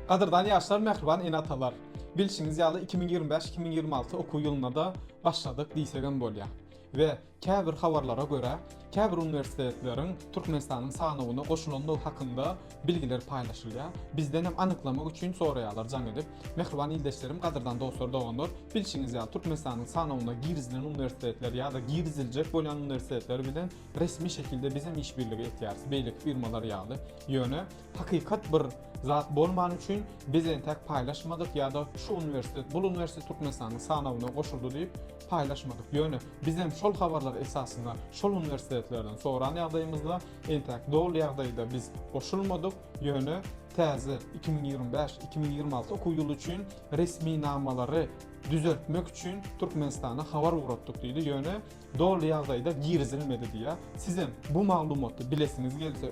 Qadırdan yaşlar, mehriban enatalar. Bilişiniz ýaly 2025-2026 okuw ýyluna da başladyk diýsegem bolýar. Ve käbir habarlara göre käbir universitetlerin Türkmenistanyň sanawyna goşulandyğı hakynda bilgiler paýlaşylýar. Bizden hem anyklamak üçin soraýarlar jaň edip. Mehriban ildeşlerim, qadırdan dostlar doganlar, bilişiniz ýaly Türkmenistanyň sanawyna girizilen universitetler ýa-da giriziljek bolan universitetler bilen resmi şekilde bizim iş birligi etýäris. Beýlik firmalar ýaly ýöne hakykat bir zat bolman üçin biz entek paýlaşmadyk ýa-da şu universitet, bu universitet Türkmenistanyň sanawyna goşuldy diýip paýlaşmadyk. Ýöne biz hem şol habarlar esasında şol universitetlerden soran ýagdaýymyzda entek dogry ýagdaýda biz goşulmadyk. Ýöne täze 2025-2026 okuw ýyly üçin resmi namalary düzeltmek üçin Türkmenistana habar uratdyk diýdi. Ýöne dogry ýagdaýda girizilmedi diýä. Siz hem bu maglumatty bilesiniz gelse,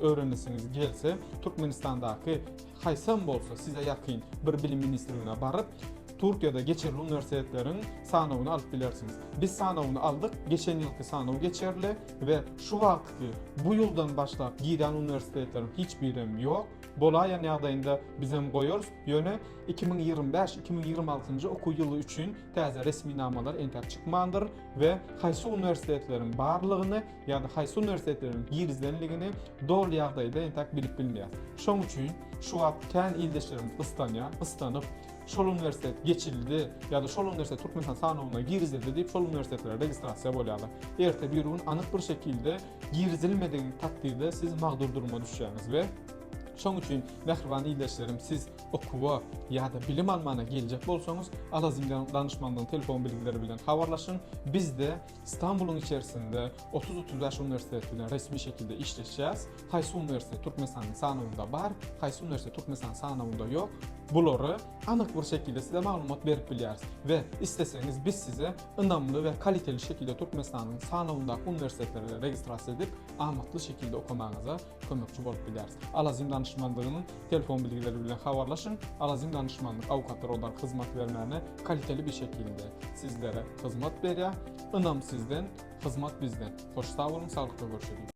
öwrenesiniz gelse, Türkmenistandaky haýsam bolsa size ýakyn bir bilim ministrligine baryp Türkiýede geçerli universitetlerin sanawyny alyp bilersiniz. Biz sanawyny aldyk, geçen ýylky sanaw geçerli ve şu wagtky bu ýyldan başlap giren universitetlerin hiç birim ýok. Bolaýan ýagdaýynda biz hem goýarys. Ýöne 2025-2026 okuw ýyly üçin täze resmi namalar entek çykmandyr we haýsy universitetlerin barlygyny ýa-da haýsy universitetlerin girizlenligini dogry ýagdaýda entek bilip bilmeýär. Şoň üçin şu wagt kän ildeşlerimiz ıstanyp şol universitet geçildi ýa-da şol universitet Türkmenistan sanawyna girizildi diýip şol universitetlere registrasiýa bolýarlar. Erte bir gün anyk bir şekilde girizilmediği takdirde siz magdur duruma düşýäňiz we şoň üçin mehriban ildeşlerim, siz okuwa ýa-da bilim almana geljek bolsaňyz Alazim danışmanlygyň telefon bilgileri bilen habarlaşyn. Biz de İstanbul'un içerisinde 30-35 universitet bilen resmi şekilde işleşýäs. Haýsy universitet Türkmenistanyň sanawynda bar, haýsy universitet Türkmenistanyň sanawynda ýok. Bulary anyk bir şekilde size maglumat berip bilýäris ve isteseňiz biz size ynamly ve kaliteli şekilde Türkmenistanyň sanawynda universitetlerle registrasiýa edip amatly şekilde okumaňyza kömekçi bolup bilýäris. Alazim danışmanlygynyň telefon bilgileri bilen habarlaşyn. Alazim danışmanlyk awukatlar olar hyzmat bermäne kaliteli bir şekilde sizlere hyzmat berýär. Ynam sizden, hyzmat bizden. Hoş sağ olun, sağlıkla görüşelim.